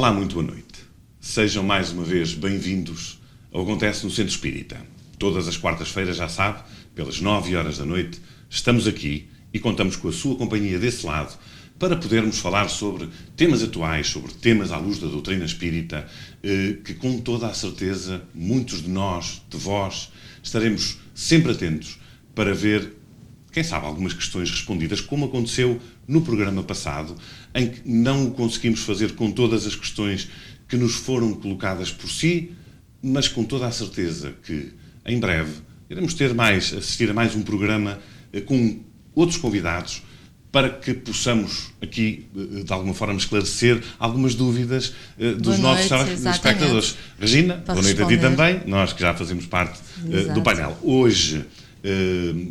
Olá, muito boa noite. Sejam mais uma vez bem-vindos ao Acontece no Centro Espírita. Todas as quartas-feiras, já sabe, pelas 9 horas da noite, estamos aqui e contamos com a sua companhia desse lado para podermos falar sobre temas atuais, sobre temas à luz da doutrina espírita, que com toda a certeza muitos de nós, de vós, estaremos sempre atentos para ver, quem sabe, algumas questões respondidas, como aconteceu no programa passado, em que não o conseguimos fazer com todas as questões que nos foram colocadas por si, mas com toda a certeza que, em breve, iremos assistir a mais um programa com outros convidados para que possamos aqui, de alguma forma, esclarecer algumas dúvidas dos nossos espectadores. Regina, boa noite a ti também, nós que já fazemos parte do painel. Hoje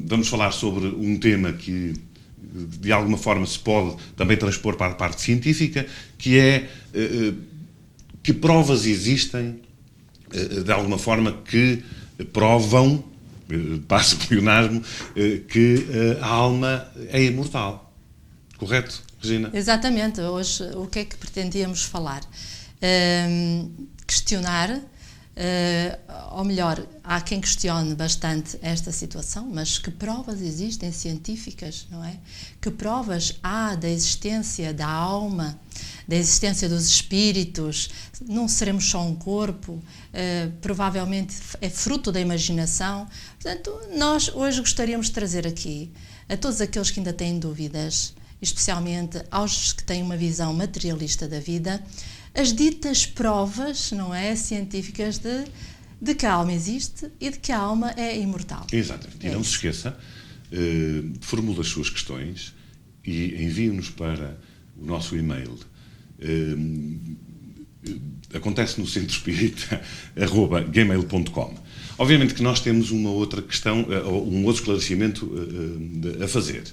vamos falar sobre um tema que, de alguma forma, se pode também transpor para a parte científica, que é que provas existem, de alguma forma, que provam, passo o pleonasmo, que a alma é imortal. Correto, Regina? Exatamente. Hoje, o que é que pretendíamos falar? Questionar, ou melhor, há quem questione bastante esta situação, mas que provas existem científicas, não é? Que provas há da existência da alma, da existência dos espíritos? Não seremos só um corpo, provavelmente é fruto da imaginação. Portanto, nós hoje gostaríamos de trazer aqui, a todos aqueles que ainda têm dúvidas, especialmente aos que têm uma visão materialista da vida, as ditas provas, não é, científicas de que a alma existe e de que a alma é imortal. Exatamente. E não se esqueça, formule as suas questões e envie-nos para o nosso e-mail. Acontece no Centro Espírita @gmail.com. Obviamente que nós temos uma outra questão, um outro esclarecimento a fazer.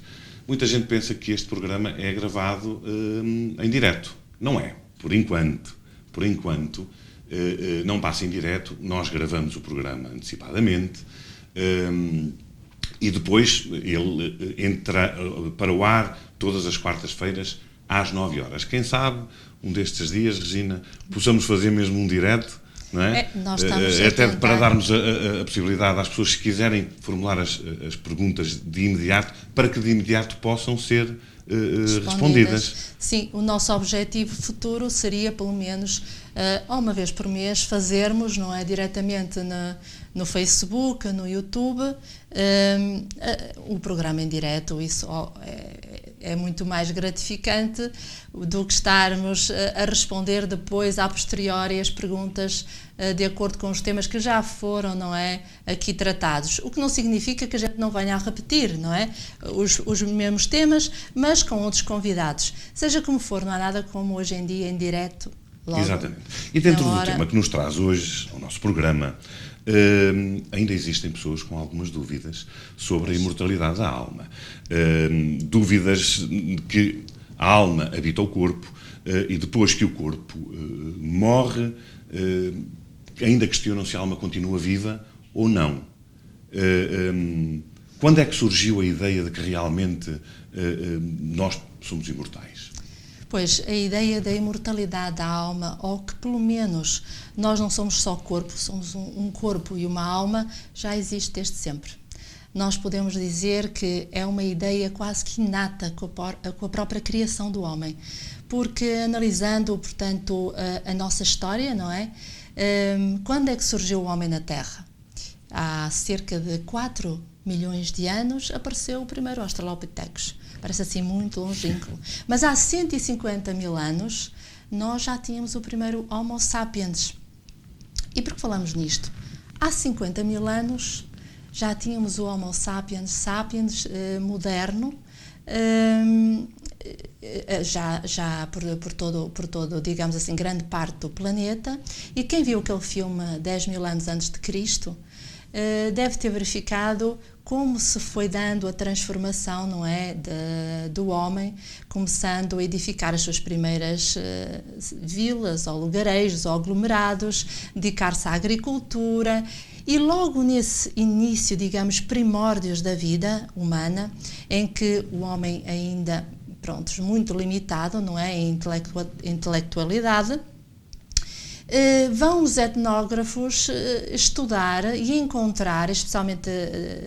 Muita gente pensa que este programa é gravado em direto. Não é. Por enquanto, não passa em direto. Nós gravamos o programa antecipadamente e depois ele entra para o ar todas as quartas-feiras às 9 horas. Quem sabe, um destes dias, Regina, possamos fazer mesmo um direto, não é? Nós estamos até para darmos a possibilidade às pessoas, se quiserem formular as perguntas de imediato, para que de imediato possam ser respondidas. Sim, o nosso objetivo futuro seria, pelo menos, uma vez por mês, fazermos, não é, diretamente no Facebook, no YouTube, o programa em direto. Isso é muito mais gratificante do que estarmos a responder depois, a posteriori, as perguntas de acordo com os temas que já foram, não é, aqui tratados. O que não significa que a gente não venha a repetir, não é, os mesmos temas, mas com outros convidados. Seja como for, não há nada como hoje em dia em direto. Logo, exatamente. E dentro do tema que nos traz hoje ao nosso programa, ainda existem pessoas com algumas dúvidas sobre a imortalidade da alma. Dúvidas que a alma habita o corpo e depois que o corpo morre, ainda questionam se a alma continua viva ou não. Quando é que surgiu a ideia de que realmente nós somos imortais? Pois, a ideia da imortalidade da alma, ou que pelo menos nós não somos só corpo, somos um corpo e uma alma, já existe desde sempre. Nós podemos dizer que é uma ideia quase que inata com a própria criação do homem, porque analisando, portanto, a nossa história, não é? Quando é que surgiu o homem na Terra? Há cerca de 4 milhões de anos apareceu o primeiro Australopithecus. Parece assim muito longínquo. Mas há 150 mil anos nós já tínhamos o primeiro Homo sapiens. E por que falamos nisto? Há 50 mil anos já tínhamos o Homo sapiens moderno, já por todo, digamos assim, grande parte do planeta. E quem viu aquele filme 10 mil anos antes de Cristo deve ter verificado como se foi dando a transformação, não é, do homem, começando a edificar as suas primeiras vilas, ou lugarejos, ou aglomerados, dedicar-se à agricultura, e logo nesse início, digamos, primórdios da vida humana, em que o homem ainda, muito limitado, não é, em intelectualidade, Vão os etnógrafos estudar e encontrar, especialmente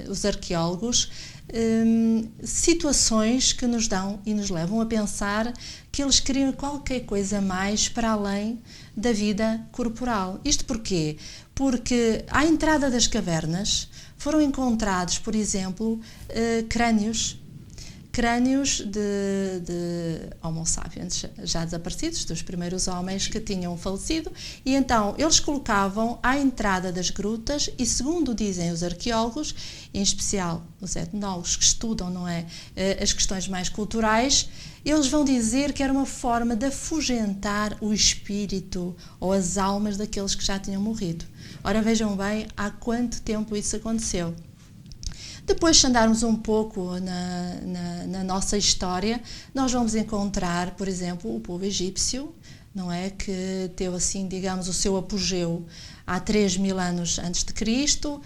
os arqueólogos, situações que nos dão e nos levam a pensar que eles queriam qualquer coisa mais para além da vida corporal. Isto porquê? Porque à entrada das cavernas foram encontrados, por exemplo, crânios de Homo sapiens já desaparecidos, dos primeiros homens que tinham falecido, e então eles colocavam à entrada das grutas e, segundo dizem os arqueólogos, em especial os etnólogos que estudam, não é, as questões mais culturais, eles vão dizer que era uma forma de afugentar o espírito ou as almas daqueles que já tinham morrido. Ora, vejam bem há quanto tempo isso aconteceu. Depois, se andarmos um pouco na nossa história, nós vamos encontrar, por exemplo, o povo egípcio, não é, que teve, assim, digamos, o seu apogeu há 3.000 anos antes de Cristo,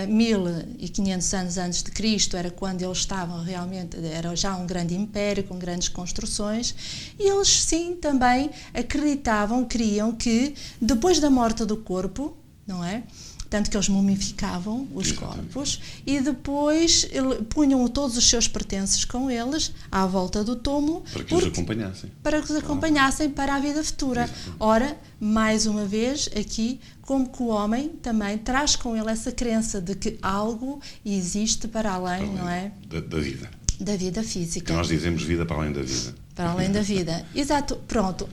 1.500 anos antes de Cristo era quando eles estavam realmente, era já um grande império com grandes construções, e eles sim também acreditavam, criam que depois da morte do corpo, não é? Tanto que eles mumificavam os corpos e depois punham todos os seus pertences com eles à volta do túmulo. Para que os acompanhassem. Para que os acompanhassem para a vida futura. Exatamente. Ora, mais uma vez, aqui, como que o homem também traz com ele essa crença de que algo existe para além, não é? Da vida. Da vida física. Que nós dizemos vida para além da vida. Para além da vida. Exato, pronto.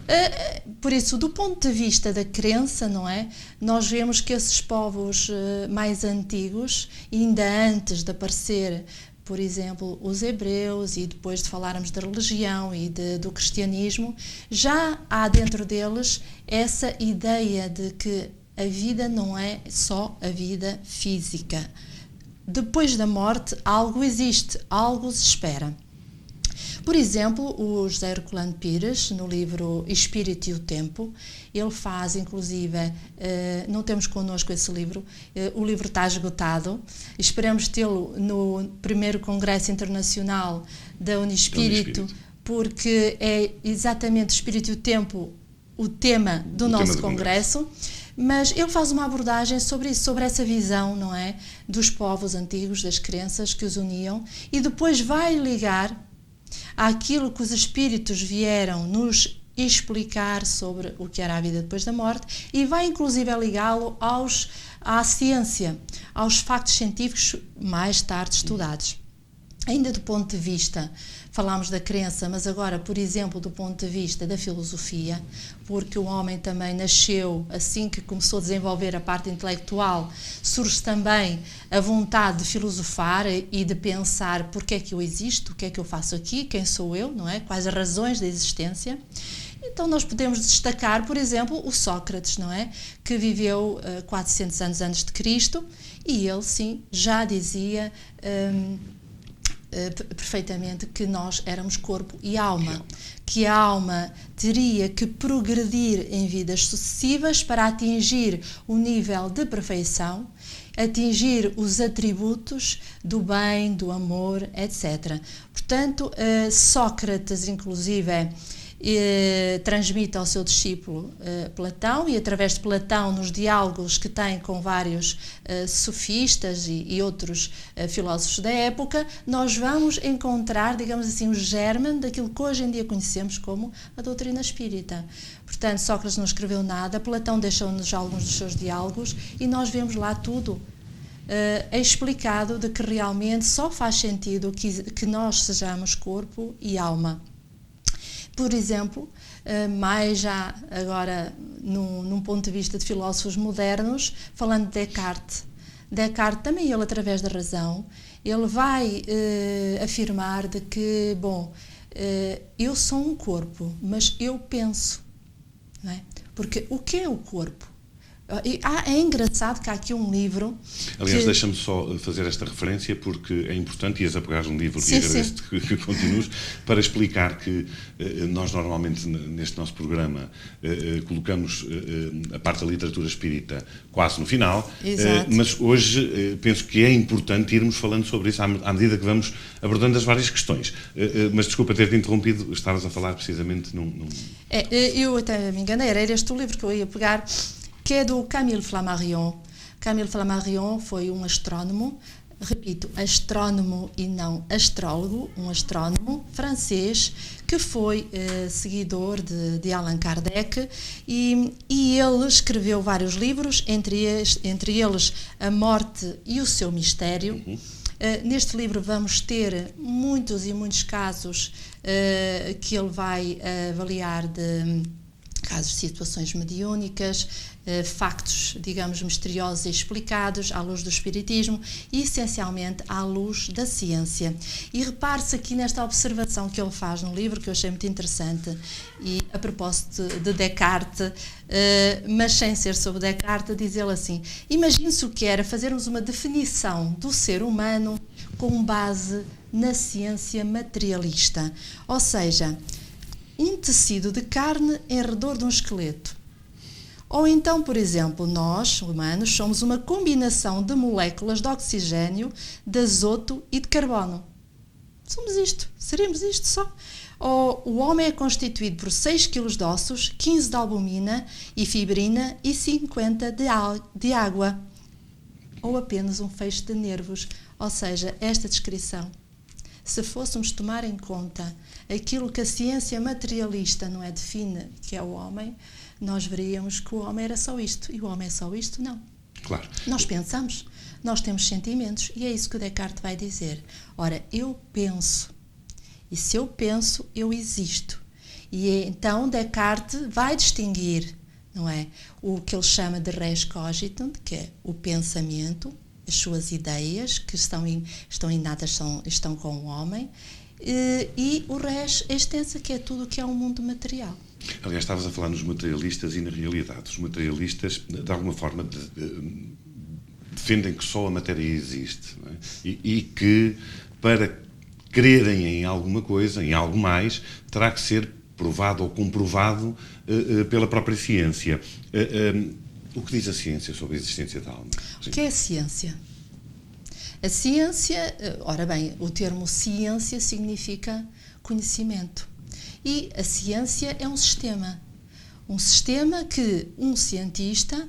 Por isso, do ponto de vista da crença, não é? Nós vemos que esses povos mais antigos, ainda antes de aparecer, por exemplo, os hebreus, e depois de falarmos da religião e do cristianismo, já há dentro deles essa ideia de que a vida não é só a vida física. Depois da morte, algo existe, algo se espera. Por exemplo, o José Herculano Pires, no livro Espírito e o Tempo, ele faz, inclusive, não temos connosco esse livro, o livro está esgotado, esperamos tê-lo no primeiro Congresso Internacional da Unispírito, porque é exatamente o Espírito e o Tempo o tema do nosso congresso. Mas ele faz uma abordagem sobre isso, sobre essa visão, não é, dos povos antigos, das crenças que os uniam, e depois vai ligar àquilo que os espíritos vieram nos explicar sobre o que era a vida depois da morte, e vai inclusive ligá-lo à ciência, aos factos científicos mais tarde estudados. Ainda do ponto de vista, falámos da crença, mas agora, por exemplo, do ponto de vista da filosofia, porque o homem também nasceu, assim que começou a desenvolver a parte intelectual, surge também a vontade de filosofar e de pensar porque é que eu existo, o que é que eu faço aqui, quem sou eu, não é? Quais as razões da existência. Então nós podemos destacar, por exemplo, o Sócrates, não é? Que viveu 400 anos antes de Cristo, e ele, sim, já dizia perfeitamente que nós éramos corpo e alma, que a alma teria que progredir em vidas sucessivas para atingir o nível de perfeição, atingir os atributos do bem, do amor, etc. Portanto, Sócrates, inclusive, transmite ao seu discípulo Platão, e através de Platão, nos diálogos que tem com vários sofistas e outros filósofos da época, nós vamos encontrar, digamos assim, o germe daquilo que hoje em dia conhecemos como a doutrina espírita. Portanto, Sócrates não escreveu nada, Platão deixou-nos alguns dos seus diálogos, e nós vemos lá tudo explicado, de que realmente só faz sentido que nós sejamos corpo e alma. Por exemplo, mais já agora num ponto de vista de filósofos modernos, falando de Descartes. Descartes, também ele, através da razão, ele vai afirmar de que, eu sou um corpo, mas eu penso, não é? Porque o que é o corpo? É engraçado que há aqui um livro... Aliás, deixa-me só fazer esta referência, porque é importante, ias a pegar um livro Sim, e agradeço-te que continues, para explicar que nós normalmente neste nosso programa colocamos a parte da literatura espírita quase no final, mas hoje penso que é importante irmos falando sobre isso à medida que vamos abordando as várias questões. Mas desculpa ter-te interrompido, estavas a falar precisamente num... Eu até me enganei, era este o livro que eu ia pegar, que é do Camille Flammarion. Camille Flammarion foi um astrónomo, repito, astrónomo e não astrólogo, um astrónomo francês que foi seguidor de Allan Kardec e ele escreveu vários livros, entre eles A Morte e o Seu Mistério. Neste livro vamos ter muitos e muitos casos que ele vai avaliar de casos de situações mediúnicas, factos, digamos, misteriosos e explicados à luz do espiritismo e, essencialmente, à luz da ciência. E repare-se aqui nesta observação que ele faz no livro, que eu achei muito interessante, e a propósito de Descartes, mas sem ser sobre Descartes, diz ele assim: imagine-se o que era fazermos uma definição do ser humano com base na ciência materialista, ou seja, um tecido de carne em redor de um esqueleto. Ou então, por exemplo, nós, humanos, somos uma combinação de moléculas de oxigênio, de azoto e de carbono. Somos isto, seremos isto só. Ou o homem é constituído por 6 kg de ossos, 15 de albumina e fibrina e 50 de água. Ou apenas um feixe de nervos. Ou seja, esta descrição, se fôssemos tomar em conta aquilo que a ciência materialista não é define, que é o homem, nós veríamos que o homem era só isto. E o homem é só isto? Não. Claro. Nós pensamos, nós temos sentimentos, e é isso que o Descartes vai dizer. Ora, eu penso, e se eu penso, eu existo. E então Descartes vai distinguir, não é, o que ele chama de res cogitans, que é o pensamento, as suas ideias, que estão inatas, estão com o homem, e o res extensa, que é tudo o que é um mundo material. Aliás, estavas a falar nos materialistas e na realidade. Os materialistas, de alguma forma, defendem que só a matéria existe, não é? E que, para crerem em alguma coisa, em algo mais, terá que ser provado ou comprovado pela própria ciência. O que diz a ciência sobre a existência da alma? O que é a ciência? A ciência, ora bem, o termo ciência significa conhecimento. E a ciência é um sistema que um cientista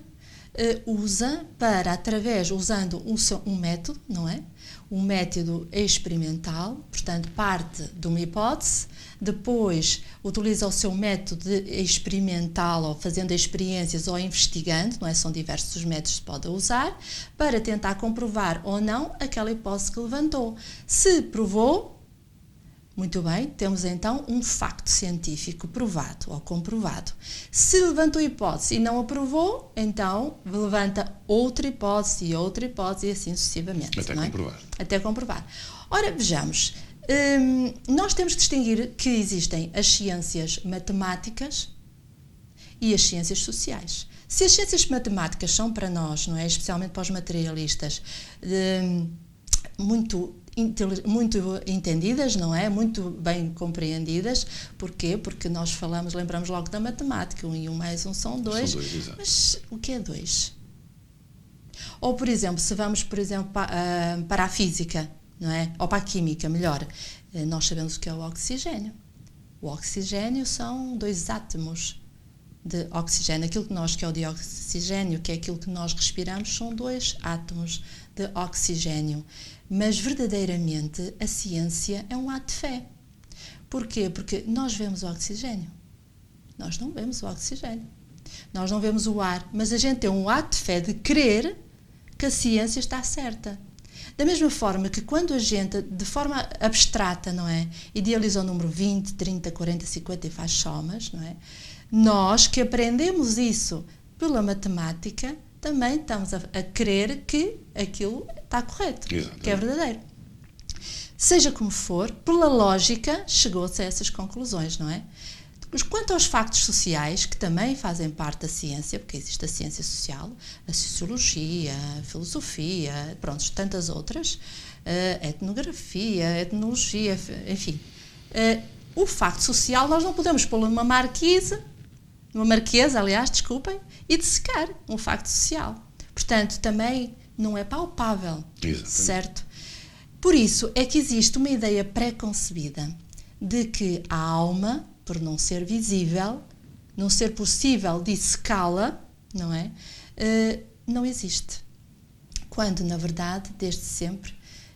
usa para, usando um método, não é? Um método experimental, portanto, parte de uma hipótese, depois utiliza o seu método experimental, ou fazendo experiências, ou investigando, não é? São diversos os métodos que se pode usar, para tentar comprovar ou não aquela hipótese que levantou. Se provou, muito bem, temos então um facto científico provado ou comprovado. Se levantou a hipótese e não a provou, então levanta outra hipótese e assim sucessivamente. Até não é? comprovar. Até comprovar. Ora, vejamos, nós temos que distinguir que existem as ciências matemáticas e as ciências sociais. Se as ciências matemáticas são para nós, não é? Especialmente para os materialistas, muito entendidas, não é? Muito bem compreendidas. Porquê? Porque nós lembramos logo da matemática, 1 e 1 mais 1 são 2. São 2, exato. Mas o que é 2? Ou, por exemplo, se vamos, para a física, não é? Ou para a química, melhor, nós sabemos o que é o oxigênio. O oxigênio são 2 átomos de oxigênio. Aquilo que é o dióxido de oxigênio, que é aquilo que nós respiramos, são 2 átomos de oxigênio. Mas, verdadeiramente, a ciência é um ato de fé. Porquê? Porque nós vemos o oxigênio. Nós não vemos o oxigênio. Nós não vemos o ar. Mas a gente tem um ato de fé de crer que a ciência está certa. Da mesma forma que quando a gente, de forma abstrata, não é? Idealiza o número 20, 30, 40, 50 e faz somas, não é? Nós que aprendemos isso pela matemática, também estamos a crer que aquilo está correto, Exatamente. Que é verdadeiro. Seja como for, pela lógica, chegou-se a essas conclusões, não é? Mas quanto aos factos sociais, que também fazem parte da ciência, porque existe a ciência social, a sociologia, a filosofia, pronto, tantas outras, a etnografia, a etnologia, enfim. O facto social nós não podemos pô-lo numa marquesa, aliás, desculpem, e dissecar um facto social. Portanto, também não é palpável, exatamente, certo? Por isso é que existe uma ideia pré-concebida de que a alma, por não ser visível, não ser possível dissecá-la, não é? Não existe. Quando, na verdade, desde sempre,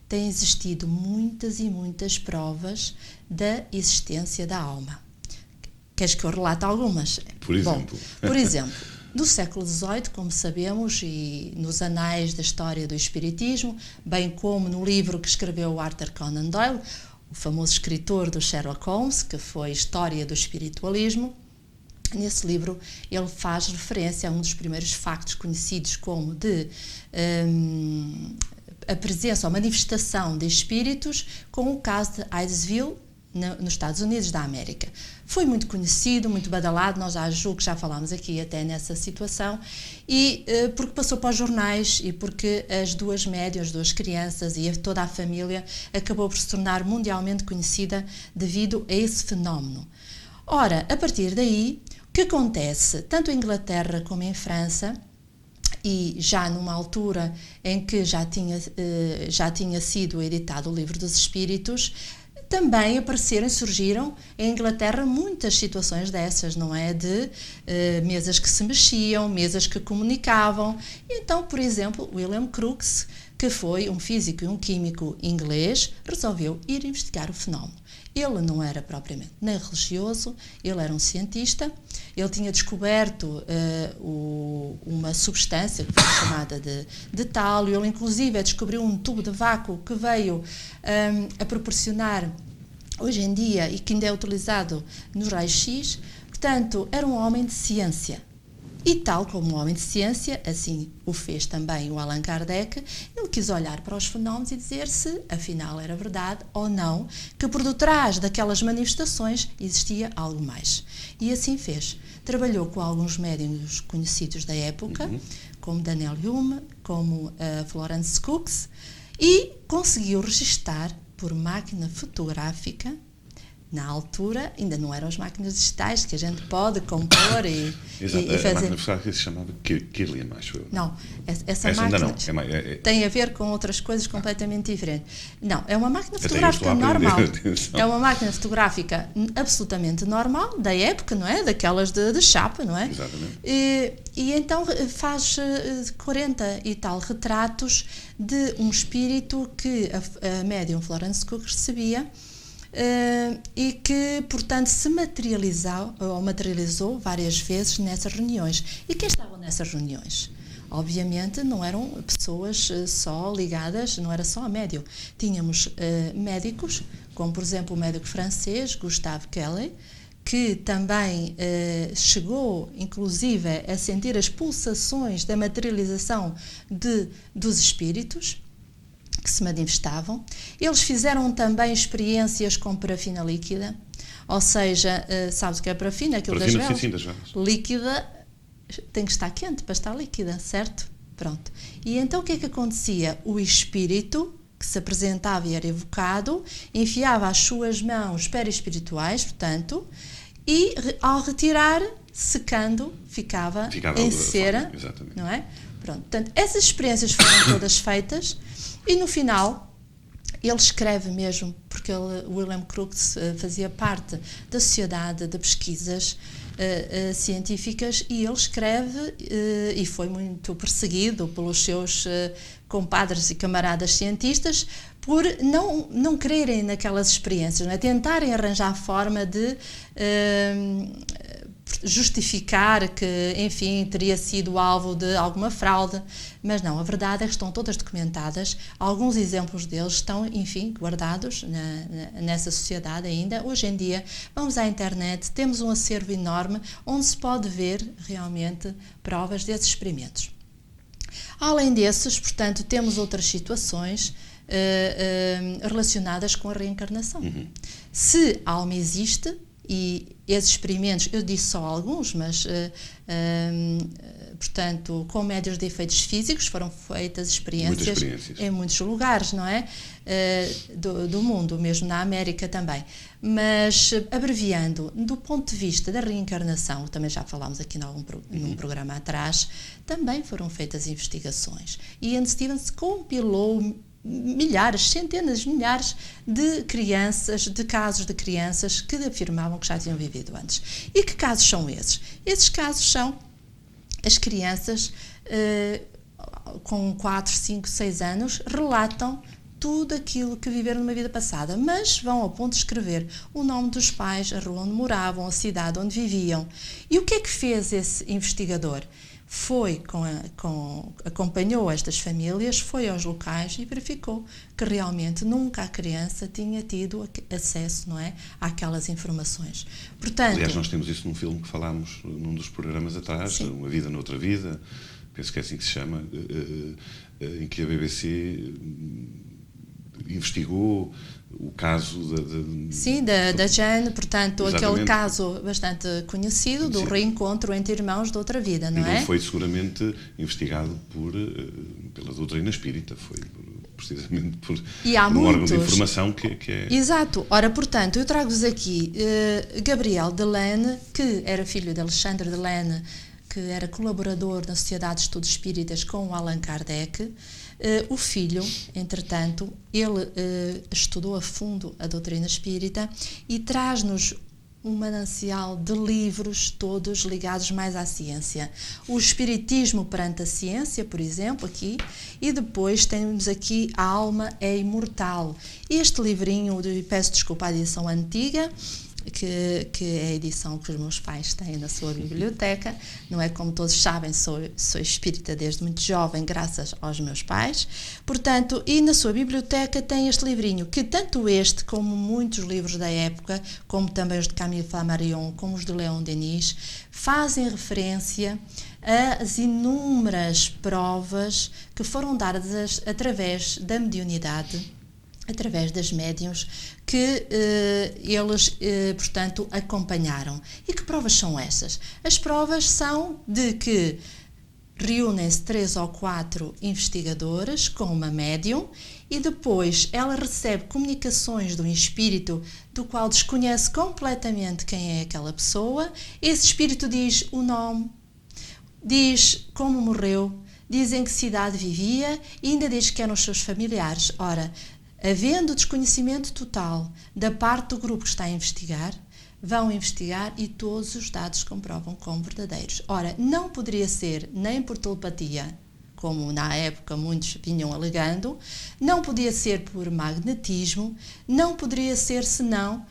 têm existido muitas e muitas provas da existência da alma. Queres que eu relate algumas? Por exemplo? Bom, por exemplo, no século XVIII, como sabemos, e nos anais da história do Espiritismo, bem como no livro que escreveu Arthur Conan Doyle, o famoso escritor do Sherlock Holmes, que foi História do Espiritualismo, nesse livro ele faz referência a um dos primeiros factos conhecidos como de a presença ou manifestação de espíritos, com o caso de Hydesville, nos Estados Unidos da América. Foi muito conhecido, muito badalado, nós julgo que já falámos aqui até nessa situação, e porque passou para os jornais e porque as duas médias, as duas crianças e toda a família acabou por se tornar mundialmente conhecida devido a esse fenómeno. Ora, a partir daí, o que acontece, tanto em Inglaterra como em França, e já numa altura em que já tinha sido editado o Livro dos Espíritos, também apareceram e surgiram em Inglaterra muitas situações dessas, não é? De mesas que se mexiam, mesas que comunicavam. Então, por exemplo, William Crookes, que foi um físico e um químico inglês, resolveu ir investigar o fenómeno. Ele não era propriamente nem religioso, ele era um cientista, ele tinha descoberto uma substância que foi chamada de tálio, ele inclusive descobriu um tubo de vácuo que veio a proporcionar hoje em dia e que ainda é utilizado no raio-x. Portanto, era um homem de ciência. E tal como um homem de ciência, assim o fez também o Allan Kardec, ele quis olhar para os fenómenos e dizer se, afinal, era verdade ou não, que por detrás daquelas manifestações existia algo mais. E assim fez. Trabalhou com alguns médiuns conhecidos da época, como Daniel Hume, como Florence Cookes, e conseguiu registar por máquina fotográfica. Na altura, ainda não eram as máquinas digitais que a gente pode compor e fazer. A máquina fotográfica se chamava Kirlian, acho eu. Não, essa máquina não. tem a ver com outras coisas completamente diferentes. Não, é uma máquina fotográfica normal. É uma máquina fotográfica absolutamente normal, da época, não é? Daquelas de chapa, não é? Exatamente. E então faz 40 e tal retratos de um espírito que a médium Florence Cook recebia, e que, portanto, se materializou várias vezes nessas reuniões. E quem estavam nessas reuniões? Obviamente não eram pessoas só ligadas, não era só a médium. Tínhamos médicos, como por exemplo o médico francês Gustave Kelly, que também chegou, inclusive, a sentir as pulsações da materialização dos espíritos que se manifestavam. Eles fizeram também experiências com parafina líquida, ou seja, sabes o que é parafina? Aquilo das velas. Sim, das velas. Líquida tem que estar quente para estar líquida, certo? Pronto. E então o que é que acontecia? O espírito que se apresentava e era evocado, enfiava as suas mãos perispirituais, portanto, e ao retirar, secando, ficava em cera, não é? Pronto. Portanto, essas experiências foram todas feitas. E no final, ele escreve mesmo, porque William Crookes fazia parte da Sociedade de Pesquisas Científicas, e ele escreve, e foi muito perseguido pelos seus compadres e camaradas cientistas, por não crerem naquelas experiências, não é? Tentarem arranjar forma de justificar que, enfim, teria sido alvo de alguma fraude, mas não, a verdade é que estão todas documentadas, alguns exemplos deles estão, enfim, guardados nessa sociedade ainda. Hoje em dia, vamos à internet, temos um acervo enorme onde se pode ver realmente provas desses experimentos. Além desses, portanto, temos outras situações relacionadas com a reencarnação. Se a alma existe, E esses experimentos, eu disse só alguns, mas, portanto, com médios de efeitos físicos foram feitas experiências em muitos lugares, não é? Do mundo, mesmo na América também. Mas, abreviando, do ponto de vista da reencarnação, também já falámos aqui num programa atrás, também foram feitas investigações. E Ian Stevens compilou milhares, centenas, milhares de casos de crianças que afirmavam que já tinham vivido antes. E que casos são esses? Esses casos são as crianças com 4, 5, 6 anos relatam tudo aquilo que viveram numa vida passada, mas vão ao ponto de escrever o nome dos pais, a rua onde moravam, a cidade onde viviam. E o que é que fez esse investigador? Acompanhou estas famílias, foi aos locais e verificou que realmente nunca a criança tinha tido acesso, não é, àquelas informações. Portanto, aliás, nós temos isso num filme que falámos num dos programas atrás, sim, Uma Vida Noutra Vida, penso que é assim que se chama, em que a BBC investigou o caso da Jane, portanto, exatamente, aquele caso bastante conhecido do reencontro entre irmãos de outra vida, não é? E não foi seguramente investigado pela doutrina espírita, foi precisamente por um órgão de informação que é... Exato. Ora, portanto, eu trago-vos aqui Gabriel Delaine, que era filho de Alexandre Delaine, que era colaborador na Sociedade de Estudos Espíritas com o Allan Kardec. O filho, entretanto, ele estudou a fundo a doutrina espírita e traz-nos um manancial de livros todos ligados mais à ciência. O Espiritismo perante a Ciência, por exemplo, aqui, e depois temos aqui A Alma é Imortal. Este livrinho, peço desculpa à edição antiga, que é a edição que os meus pais têm na sua biblioteca, não é? Como todos sabem, sou espírita desde muito jovem, graças aos meus pais, portanto, e na sua biblioteca tem este livrinho, que tanto este, como muitos livros da época, como também os de Camille Flammarion, como os de Leon Denis, fazem referência às inúmeras provas que foram dadas através da mediunidade, através das médiuns que eles, portanto, acompanharam. E que provas são essas? As provas são de que reúnem-se 3 ou 4 investigadores com uma médium e depois ela recebe comunicações de um espírito do qual desconhece completamente quem é aquela pessoa. Esse espírito diz o nome, diz como morreu, diz em que cidade vivia e ainda diz que eram os seus familiares. Ora, havendo desconhecimento total da parte do grupo que está a investigar, vão investigar e todos os dados comprovam como verdadeiros. Ora, não poderia ser nem por telepatia, como na época muitos vinham alegando, não podia ser por magnetismo, não poderia ser senão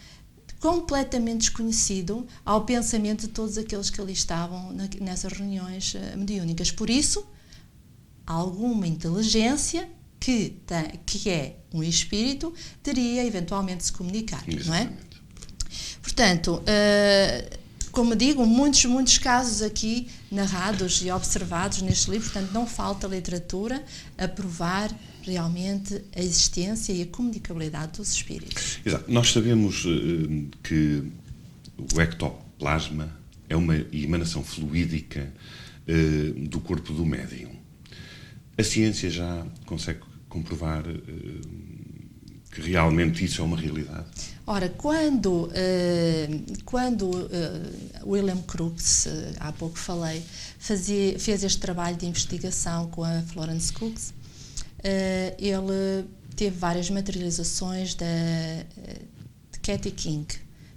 completamente desconhecido ao pensamento de todos aqueles que ali estavam nessas reuniões mediúnicas. Por isso, alguma inteligência que é um espírito, teria eventualmente de se comunicar, exatamente, não é? Portanto, como digo, muitos casos aqui narrados e observados neste livro, portanto não falta literatura a provar realmente a existência e a comunicabilidade dos espíritos. Exato. Nós sabemos que o ectoplasma é uma emanação fluídica do corpo do médium. A ciência já consegue comprovar que realmente isso é uma realidade? Ora, quando William Crookes, há pouco falei, fez este trabalho de investigação com a Florence Crookes, ele teve várias materializações de Katy King,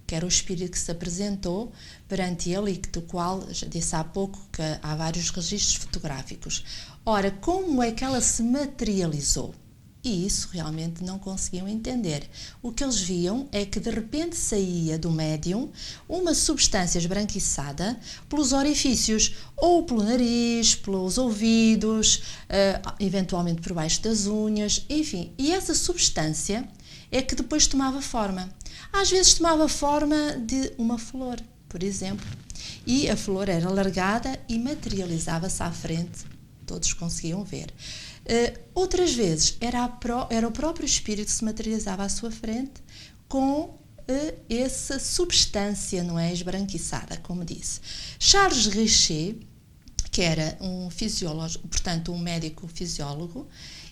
que era o espírito que se apresentou perante ele e do qual, já disse há pouco, que há vários registros fotográficos. Ora, como é que ela se materializou? E isso realmente não conseguiam entender. O que eles viam é que de repente saía do médium uma substância esbranquiçada pelos orifícios, ou pelo nariz, pelos ouvidos, eventualmente por baixo das unhas, enfim. E essa substância é que depois tomava forma. Às vezes tomava forma de uma flor, por exemplo, e a flor era alargada e materializava-se à frente, todos conseguiam ver. Outras vezes era o próprio espírito que se materializava à sua frente com essa substância, não é, esbranquiçada, como disse. Charles Richer, que era um fisiólogo, portanto um médico fisiólogo,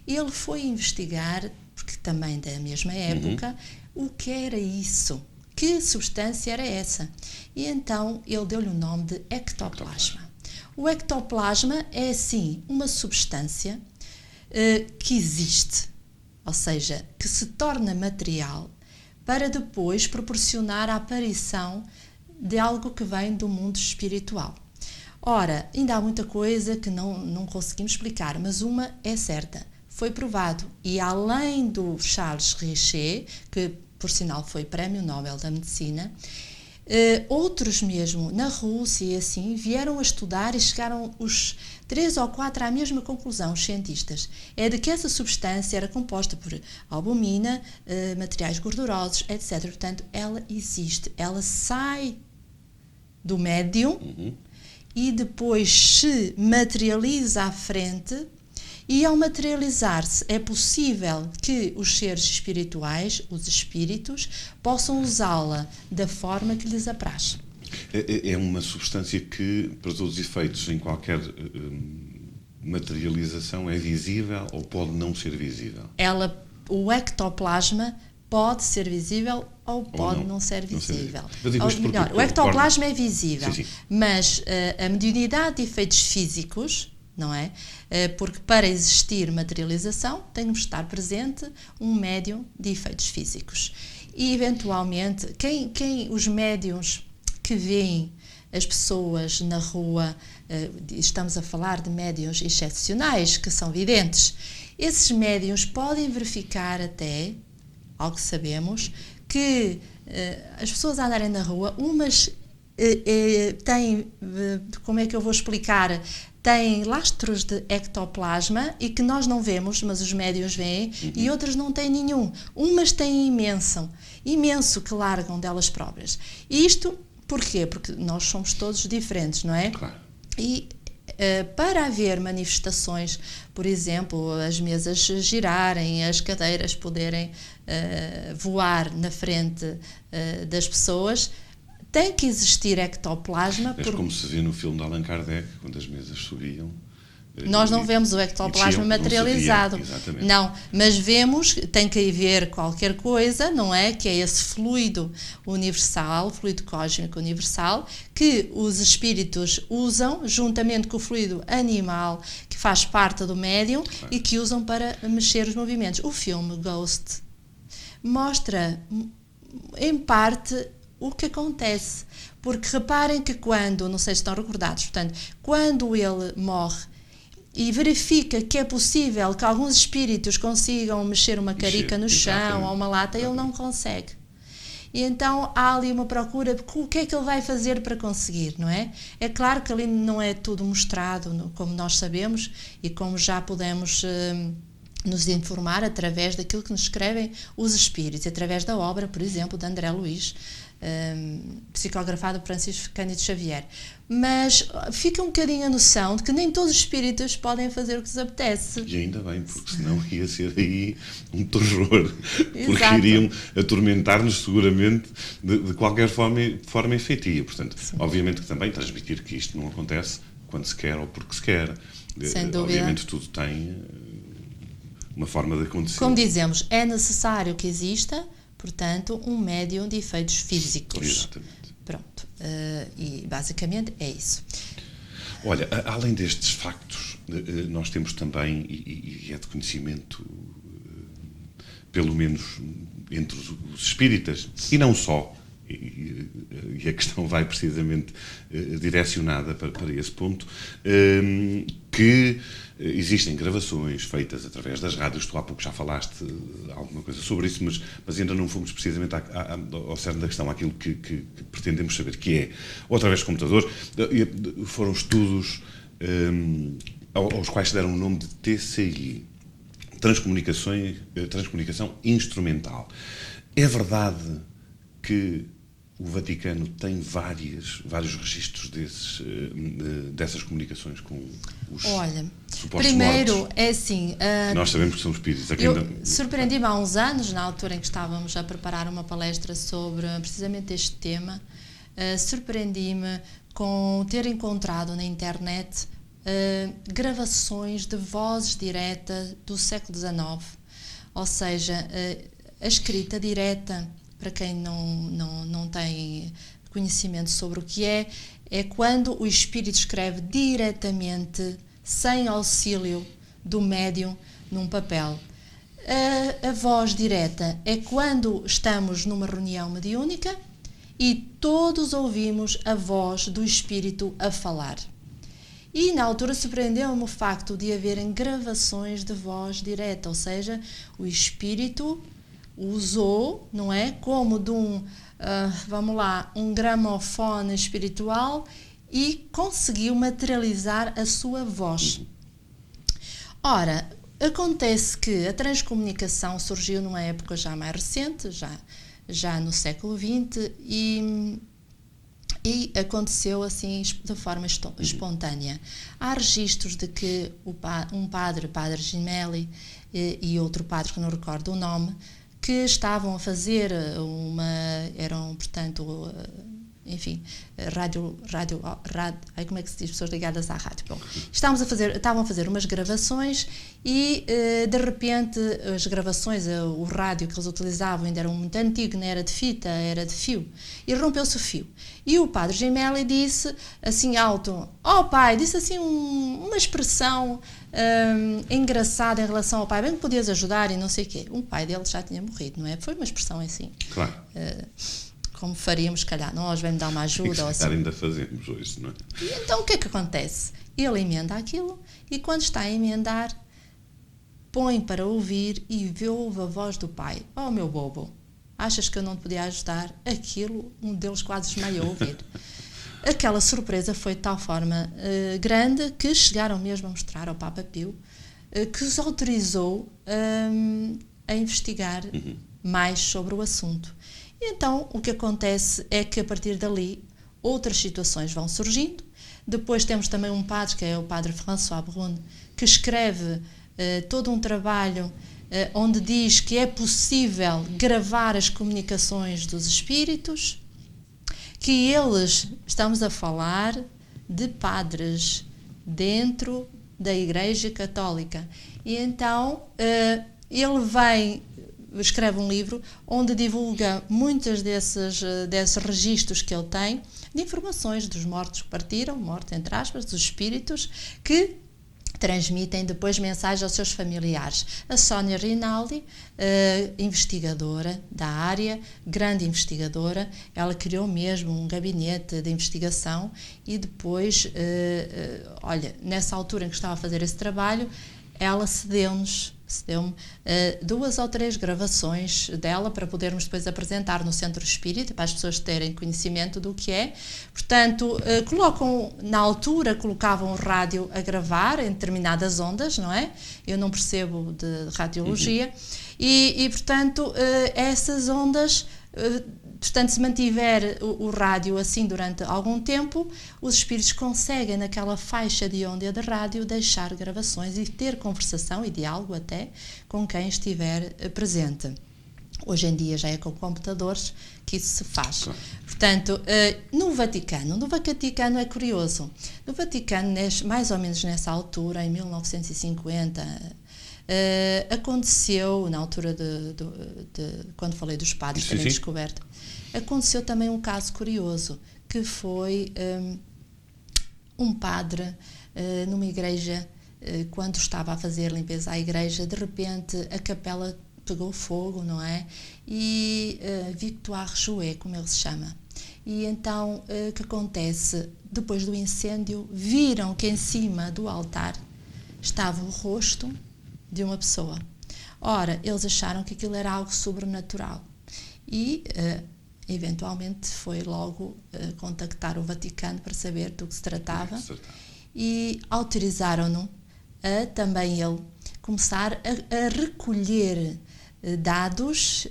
ele foi investigar, porque também da mesma época, o que era isso, que substância era essa. E então ele deu-lhe o nome de ectoplasma. O ectoplasma é, assim, uma substância que existe, ou seja, que se torna material para depois proporcionar a aparição de algo que vem do mundo espiritual. Ora, ainda há muita coisa que não conseguimos explicar, mas uma é certa, foi provado, e além do Charles Richer, que por sinal foi Prémio Nobel da Medicina, outros mesmo na Rússia e assim vieram a estudar e chegaram os 3 ou 4 à mesma conclusão, os cientistas, é de que essa substância era composta por albumina, materiais gordurosos, etc. Portanto, ela existe, ela sai do médium e depois se materializa à frente, e ao materializar-se é possível que os seres espirituais, os espíritos, possam usá-la da forma que lhes apraz. É uma substância que, para todos os efeitos, em qualquer materialização, é visível ou pode não ser visível? O ectoplasma pode ser visível ou pode não ser visível. O ectoplasma é visível, sim. Mas a mediunidade de efeitos físicos, não é? Porque para existir materialização tem de estar presente um médium de efeitos físicos. E, eventualmente, os médiums que veem as pessoas na rua, estamos a falar de médiums excepcionais, que são videntes, esses médiums podem verificar até, ao que sabemos, que as pessoas a andarem na rua, umas têm, como é que eu vou explicar, têm lastros de ectoplasma e que nós não vemos, mas os médiuns veem, e outras não têm nenhum. Umas têm imenso que largam delas próprias. E isto, porquê? Porque nós somos todos diferentes, não é? Claro. E para haver manifestações, por exemplo, as mesas girarem, as cadeiras poderem voar na frente das pessoas, tem que existir ectoplasma. Como se vê no filme de Allan Kardec, quando as mesas subiam. Nós não vemos o ectoplasma materializado. Não, mas vemos, tem que haver qualquer coisa, não é? Que é esse fluido universal, fluido cósmico universal, que os espíritos usam, juntamente com o fluido animal, que faz parte do médium, e que usam para mexer os movimentos. O filme Ghost mostra, em parte, o que acontece, porque reparem que quando, não sei se estão recordados, portanto, quando ele morre e verifica que é possível que alguns espíritos consigam mexer uma carica no chão ou uma lata, ele não consegue. E então há ali uma procura, o que é que ele vai fazer para conseguir, não é? É claro que ali não é tudo mostrado, como nós sabemos, e como já podemos nos informar através daquilo que nos escrevem os espíritos, através da obra, por exemplo, de André Luiz, psicografado por Francisco Cândido Xavier. Mas fica um bocadinho a noção de que nem todos os espíritos podem fazer o que lhes apetece. E ainda bem, porque senão ia ser aí um terror. Porque iriam atormentar-nos seguramente de qualquer forma efetiva. Portanto, sim, obviamente que também transmitir que isto não acontece quando se quer ou porque se quer. Sem dúvida. Obviamente tudo tem uma forma de acontecer. Como dizemos, é necessário que exista, portanto, um médium de efeitos físicos. Exatamente. Pronto. E basicamente é isso. Olha, além destes factos, nós temos também, e é de conhecimento, pelo menos entre os espíritas, e não só, e a questão vai precisamente direcionada para esse ponto, que existem gravações feitas através das rádios. Tu há pouco já falaste alguma coisa sobre isso, mas ainda não fomos precisamente ao cerne da questão, àquilo que pretendemos saber, que é, ou através de computador, foram estudos aos quais se deram o nome de TCI, Transcomunicação Instrumental. É verdade que o Vaticano tem vários registros dessas comunicações com os supostos primeiro, mortos. é assim... Nós sabemos que são espíritos. Surpreendi-me há uns anos, na altura em que estávamos a preparar uma palestra sobre precisamente este tema, surpreendi-me com ter encontrado na internet gravações de vozes diretas do século XIX, ou seja, a escrita direta, para quem não tem conhecimento sobre o que é quando o espírito escreve diretamente, sem auxílio do médium, num papel. A voz direta é quando estamos numa reunião mediúnica e todos ouvimos a voz do espírito a falar. E na altura surpreendeu-me o facto de haverem gravações de voz direta, ou seja, o espírito usou, não é, como de um gramofone espiritual e conseguiu materializar a sua voz. Ora, acontece que a transcomunicação surgiu numa época já mais recente, já no século XX, e aconteceu assim de forma espontânea. Há registros de que um padre Gemelli, e outro padre que não recordo o nome, que estavam a fazer eram, portanto, enfim, rádio, como é que se diz, pessoas ligadas à rádio. Bom, estavam a fazer umas gravações e, de repente, as gravações, o rádio que eles utilizavam ainda era muito antigo, não era de fita, era de fio, e rompeu-se o fio. E o padre Gemelli disse, assim alto, pai, disse assim uma expressão engraçada em relação ao pai, bem que podias ajudar e não sei o quê. O pai dele já tinha morrido, não é? Foi uma expressão assim. Claro. Como faríamos, se calhar, nós vamos dar uma ajuda. Ou assim. Ainda fazemos hoje, não é? E então o que é que acontece? Ele emenda aquilo e quando está a emendar, põe para ouvir e ouve a voz do pai. Meu bobo, achas que eu não te podia ajudar? Aquilo, um deles quase desmaiou a ouvir. Aquela surpresa foi de tal forma grande que chegaram mesmo a mostrar ao Papa Pio que os autorizou a investigar mais sobre o assunto. E então o que acontece é que a partir dali outras situações vão surgindo. Depois temos também um padre, que é o padre François Brune, que escreve todo um trabalho onde diz que é possível gravar as comunicações dos espíritos, que estamos a falar de padres dentro da Igreja Católica. E então ele escreve um livro onde divulga muitos desses registros que ele tem, de informações dos mortos que partiram, mortos entre aspas, dos espíritos, que transmitem depois mensagens aos seus familiares. A Sónia Rinaldi, investigadora da área, grande investigadora, ela criou mesmo um gabinete de investigação e depois, nessa altura em que estava a fazer esse trabalho, ela cedeu-me 2 ou 3 gravações dela para podermos depois apresentar no Centro Espírita, para as pessoas terem conhecimento do que é. Portanto, na altura colocavam o rádio a gravar em determinadas ondas, não é? Eu não percebo de radiologia. E portanto, essas ondas... Portanto, se mantiver o rádio assim durante algum tempo, os espíritos conseguem, naquela faixa de onda de rádio, deixar gravações e ter conversação e diálogo até com quem estiver presente. Hoje em dia já é com computadores que isso se faz. Claro. Portanto, no Vaticano é curioso. No Vaticano, mais ou menos nessa altura, em 1950... aconteceu, na altura quando falei dos padres terem descoberto, aconteceu também um caso curioso, que foi um padre numa igreja, quando estava a fazer limpeza à igreja, de repente a capela pegou fogo, não é? E Victoire Jouet, como ele se chama. E então, o que acontece? Depois do incêndio, viram que em cima do altar estava o rosto de uma pessoa. Ora, eles acharam que aquilo era algo sobrenatural e eventualmente foi logo contactar o Vaticano para saber do que se tratava e autorizaram-no a também ele começar a recolher dados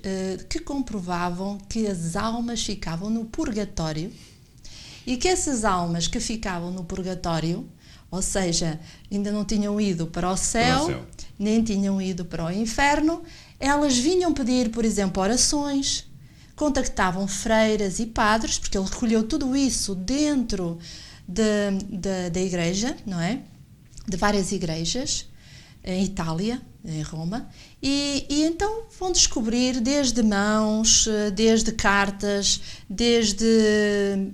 que comprovavam que as almas ficavam no purgatório e que essas almas que ficavam no purgatório, ou seja, ainda não tinham ido para o céu, nem tinham ido para o inferno, elas vinham pedir, por exemplo, orações, contactavam freiras e padres, porque ele recolheu tudo isso dentro da igreja, não é? De várias igrejas, em Itália, em Roma, e então vão descobrir desde mãos, desde cartas, desde,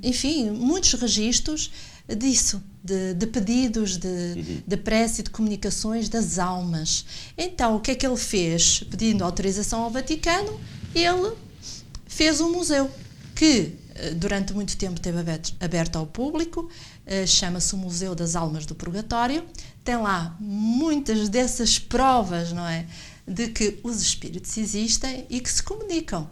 enfim, muitos registros disso, de pedidos de prece e de comunicações das almas. Então, o que é que ele fez? Pedindo autorização ao Vaticano, ele fez um museu que durante muito tempo esteve aberto ao público, chama-se o Museu das Almas do Purgatório. Tem lá muitas dessas provas, não é, de que os espíritos existem e que se comunicam.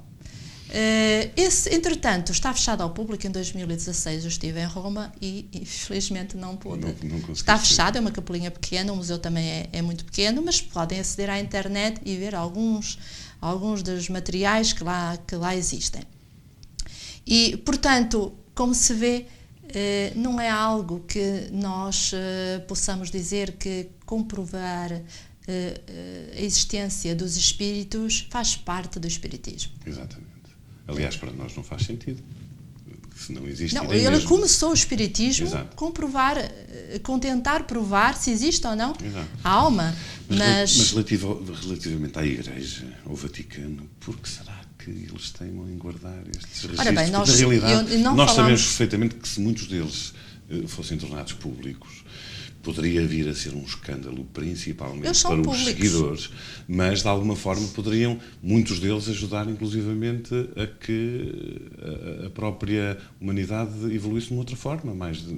Esse, entretanto, está fechado ao público. Em 2016 eu estive em Roma e infelizmente não pude. Não está fechado, é uma capelinha pequena, o museu também é muito pequeno, mas podem aceder à internet e ver alguns dos materiais que lá existem. E, portanto, como se vê, não é algo que nós possamos dizer que comprovar a existência dos espíritos faz parte do espiritismo. Exatamente. Aliás, para nós não faz sentido. Se não existe. Não, ele mesmo. começou o espiritismo com tentar provar se existe ou não a alma. Mas relativamente à Igreja, ao Vaticano, por que será que eles teimam em guardar estes registros? Ora bem, na realidade, nós sabemos perfeitamente que se muitos deles fossem tornados públicos, poderia vir a ser um escândalo, principalmente para os seguidores, mas de alguma forma poderiam, muitos deles, ajudar inclusivamente a que a própria humanidade evoluísse de uma outra forma,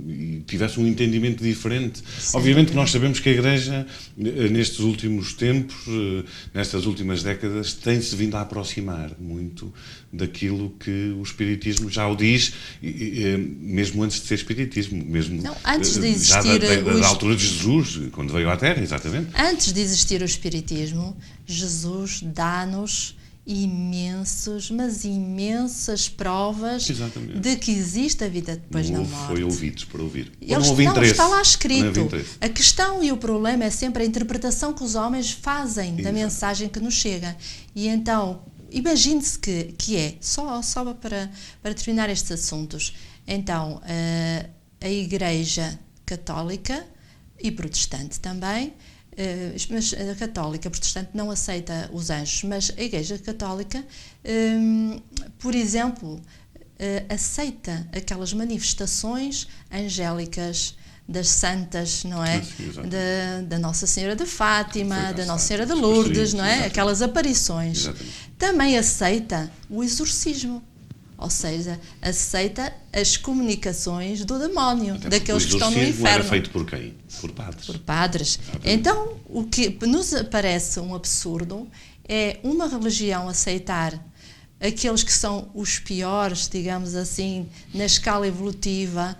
e tivesse um entendimento diferente. Sim. Obviamente que nós sabemos que a Igreja, nestes últimos tempos, nestas últimas décadas, tem-se vindo a aproximar muito daquilo que o Espiritismo já o diz, mesmo antes de ser Espiritismo, mesmo não, antes de existir já da altura de Jesus, quando veio à Terra, exatamente. Antes de existir o Espiritismo, Jesus dá-nos imensas provas de que existe a vida depois da morte. Foi ouvidos para ouvir. Está lá escrito. A questão e o problema é sempre a interpretação que os homens fazem da mensagem que nos chega. E então, imagine-se que é, só para terminar estes assuntos, então, a Igreja Católica e protestante também, mas a católica, a protestante não aceita os anjos, mas a Igreja Católica, por exemplo, aceita aquelas manifestações angélicas das santas, não é? Da Nossa Senhora de Fátima, da Nossa Senhora de Lourdes, não é? Aquelas aparições. Também aceita o exorcismo. Ou seja, aceita as comunicações do demónio, daqueles que estão no inferno. Era feito por quem? Por padres. Por padres. Então, o que nos parece um absurdo é uma religião aceitar aqueles que são os piores, digamos assim, na escala evolutiva,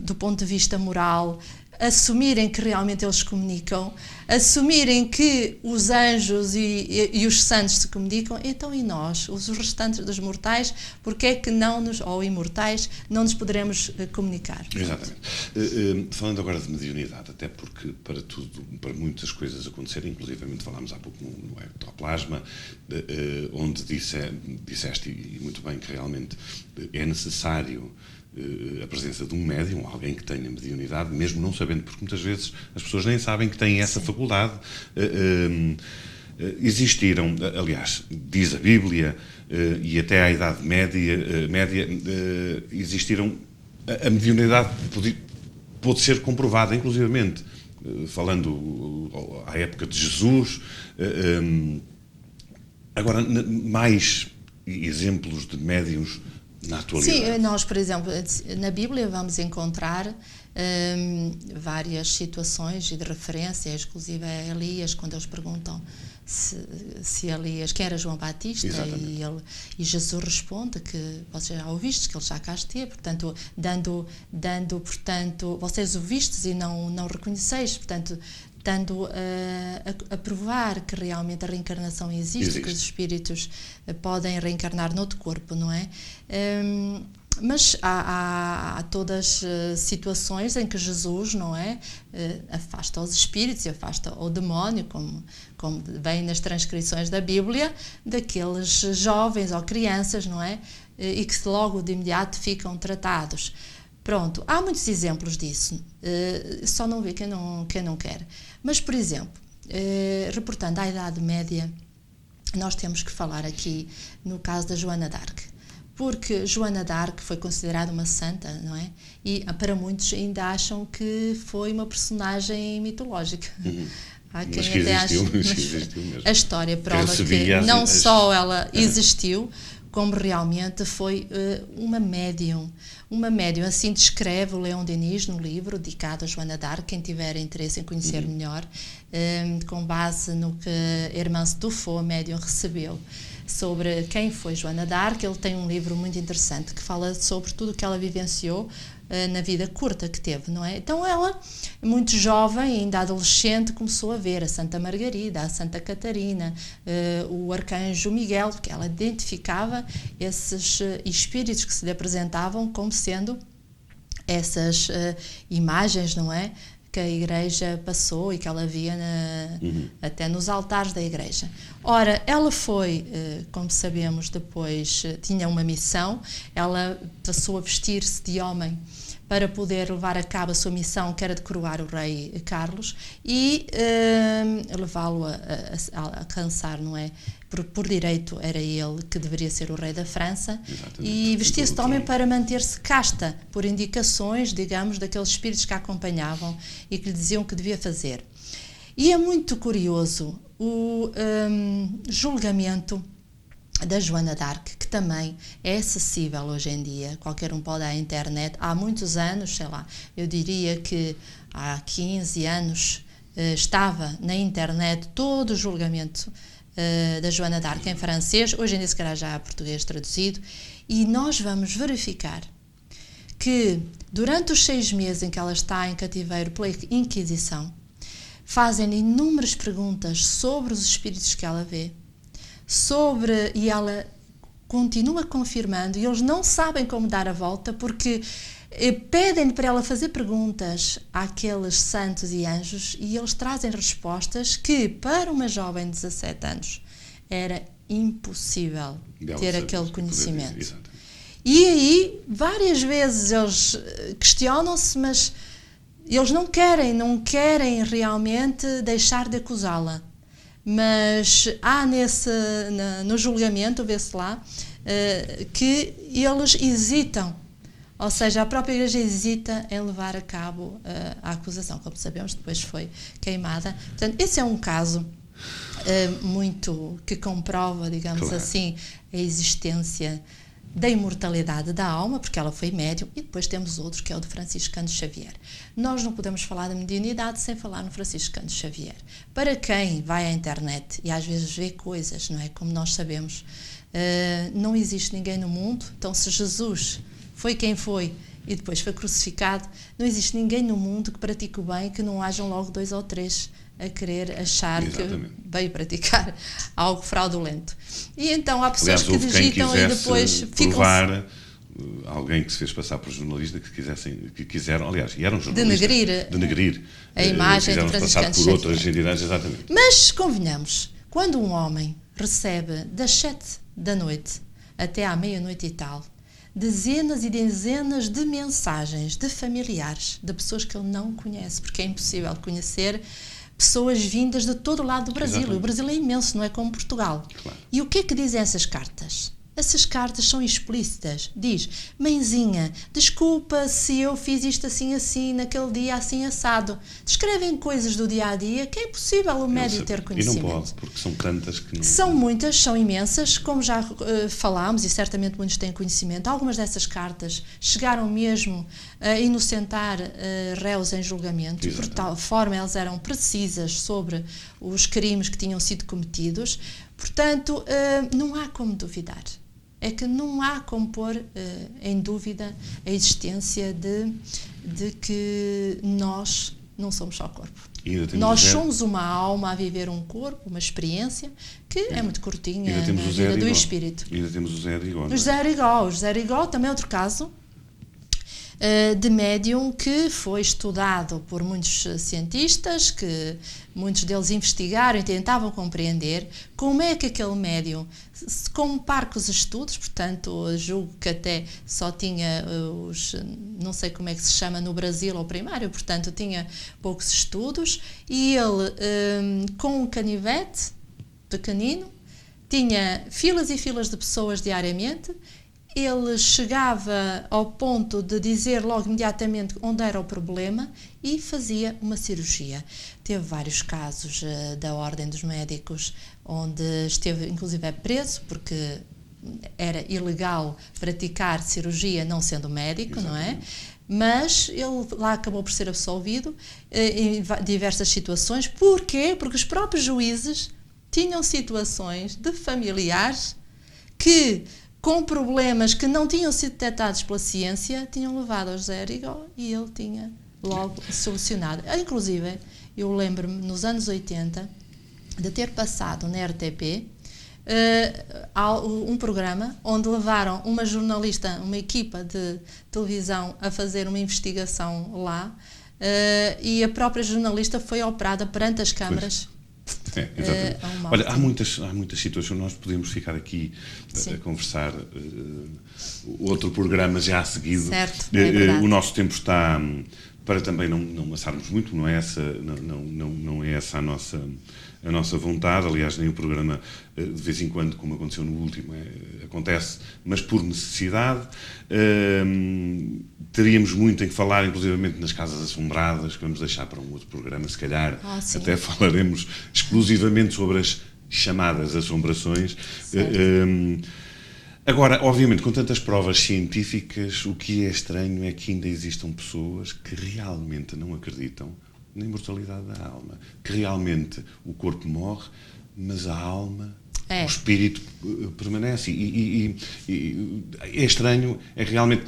do ponto de vista moral, assumirem que realmente eles comunicam, assumirem que os anjos e os santos se comunicam, então e nós, os restantes dos mortais, porque é que não ou imortais, não nos poderemos comunicar? Exatamente. Falando agora de mediunidade, até porque para muitas coisas acontecerem, inclusivamente falámos há pouco no ectoplasma, onde disseste, e muito bem, que realmente é necessário a presença de um médium, alguém que tenha mediunidade, mesmo não sabendo, porque muitas vezes as pessoas nem sabem que têm essa faculdade. Existiram, aliás, diz a Bíblia, e até à Idade Média, existiram, a mediunidade pôde ser comprovada, inclusivamente, falando à época de Jesus. Agora, mais exemplos de médiums na atualidade. Sim, nós, por exemplo, na Bíblia vamos encontrar várias situações e de referência, inclusive a Elias, quando eles perguntam se Elias, quem era João Batista, e Jesus responde que vocês já ouvistes, que ele já cá esteve, portanto, dando, portanto, vocês o vistes e não reconheceis, portanto, estando a provar que realmente a reencarnação existe, que os espíritos podem reencarnar noutro corpo, não é? Mas há todas situações em que Jesus, não é, afasta os espíritos e afasta o demónio, como vem nas transcrições da Bíblia, daqueles jovens ou crianças, não é, e que logo de imediato ficam tratados. Pronto, há muitos exemplos disso, só não vê quem não quer. Mas, por exemplo, reportando à Idade Média, nós temos que falar aqui no caso da Joana d'Arc, porque Joana d'Arc foi considerada uma santa, não é? E para muitos ainda acham que foi uma personagem mitológica. Há quem até ache, mas a história prova que não só ela existiu, como realmente foi uma médium. Uma médium, assim descreve o Leon Denis no livro dedicado a Joana d'Arc, quem tiver interesse em conhecer melhor, com base no que Hermance Dufault, a médium, recebeu sobre quem foi Joana d'Arc. Ele tem um livro muito interessante que fala sobre tudo o que ela vivenciou na vida curta que teve, não é? Então ela, muito jovem, ainda adolescente, começou a ver a Santa Margarida, a Santa Catarina, o Arcanjo Miguel, porque ela identificava esses espíritos que se lhe apresentavam como sendo essas imagens, não é? Que a Igreja passou e que ela via até nos altares da Igreja. Ora, ela foi, como sabemos depois, tinha uma missão, ela passou a vestir-se de homem para poder levar a cabo a sua missão, que era de coroar o rei Carlos e levá-lo a alcançar, não é? Por direito era ele que deveria ser o rei da França. Exatamente. E vestia-se de homem para manter-se casta, por indicações, digamos, daqueles espíritos que a acompanhavam e que lhe diziam o que devia fazer. E é muito curioso o julgamento da Joana d'Arc, que também é acessível hoje em dia, qualquer um pode ir à internet. Há muitos anos, sei lá, eu diria que há 15 anos estava na internet todo o julgamento da Joana d'Arc em francês, hoje em dia se calhar já há português traduzido, e nós vamos verificar que durante os 6 meses em que ela está em cativeiro pela Inquisição, fazem inúmeras perguntas sobre os espíritos que ela vê, e ela continua confirmando, e eles não sabem como dar a volta, porque pedem para ela fazer perguntas àqueles santos e anjos, e eles trazem respostas que, para uma jovem de 17 anos, era impossível ter aquele conhecimento. E aí, várias vezes eles questionam-se, mas eles não querem realmente deixar de acusá-la. Mas há no julgamento, vê-se lá, que eles hesitam, ou seja, a própria Igreja hesita em levar a cabo a acusação, como sabemos, depois foi queimada. Portanto, esse é um caso muito que comprova, digamos assim, a existência da imortalidade da alma, porque ela foi médium, e depois temos outro, que é o de Francisco Cândido Xavier. Nós não podemos falar da mediunidade sem falar no Francisco Cândido Xavier. Para quem vai à internet e às vezes vê coisas, não é? Como nós sabemos, não existe ninguém no mundo, então se Jesus foi quem foi e depois foi crucificado, não existe ninguém no mundo que pratique o bem que não hajam logo 2 ou 3 a querer achar que veio praticar algo fraudulento. E então há pessoas que digitam e depois ficam... Alguém que se fez passar por jornalista que quiseram, aliás, e eram jornalistas, denegrir a imagem de Francisco Cândido por outras entidades, exatamente. Mas, convenhamos, quando um homem recebe das 7 da noite até à meia-noite e tal, dezenas e dezenas de mensagens de familiares, de pessoas que ele não conhece, porque é impossível conhecer pessoas vindas de todo o lado do Brasil. Exatamente. O Brasil é imenso, não é como Portugal. Claro. E o que é que dizem essas cartas? Essas cartas são explícitas. Diz: mãezinha, desculpa se eu fiz isto assim, naquele dia assim assado. Descrevem coisas do dia a dia que é impossível o médium ter conhecimento. E não pode, porque são tantas que não... São muitas, são imensas, como já falámos, e certamente muitos têm conhecimento. Algumas dessas cartas chegaram mesmo a inocentar réus em julgamento. Exatamente. Por tal forma elas eram precisas sobre os crimes que tinham sido cometidos. Portanto, não há como duvidar. É que não há como pôr em dúvida a existência de que nós não somos só corpo. Nós somos uma alma a viver um corpo, uma experiência que é muito curtinha na vida do espírito. E ainda temos o Zé Arigó. O Zé Arigó também é outro caso de médium que foi estudado por muitos cientistas, que muitos deles investigaram e tentavam compreender como é que aquele médium, com parcos estudos, portanto, julgo que até só tinha não sei como é que se chama no Brasil, ao primário, portanto, tinha poucos estudos, e ele, com um canivete pequenino, tinha filas e filas de pessoas diariamente. Ele chegava ao ponto de dizer logo imediatamente onde era o problema e fazia uma cirurgia. Teve vários casos da Ordem dos Médicos, onde esteve inclusive preso, porque era ilegal praticar cirurgia não sendo médico, não é? Mas ele lá acabou por ser absolvido em diversas situações. Porquê? Porque os próprios juízes tinham situações de familiares que, com problemas que não tinham sido detectados pela ciência, tinham levado ao José Arigó e ele tinha logo solucionado. Inclusive, eu lembro-me, nos anos 80, de ter passado na RTP um programa onde levaram uma jornalista, uma equipa de televisão a fazer uma investigação lá, e a própria jornalista foi operada perante as câmaras. Exatamente. Olha, há muitas situações. Nós podemos ficar aqui a conversar. Outro programa já a seguido. Certo, é verdade. O nosso tempo está para também não amassarmos muito. Não é essa, não é essa a nossa vontade. Aliás, nem o programa, de vez em quando, como aconteceu no último, acontece, mas por necessidade. Teríamos muito em que falar, inclusivamente nas casas assombradas, que vamos deixar para um outro programa, se calhar até falaremos exclusivamente sobre as chamadas assombrações. Agora, obviamente, com tantas provas científicas, o que é estranho é que ainda existam pessoas que realmente não acreditam na imortalidade da alma, que realmente o corpo morre, mas a alma, o espírito permanece. E é estranho, é realmente,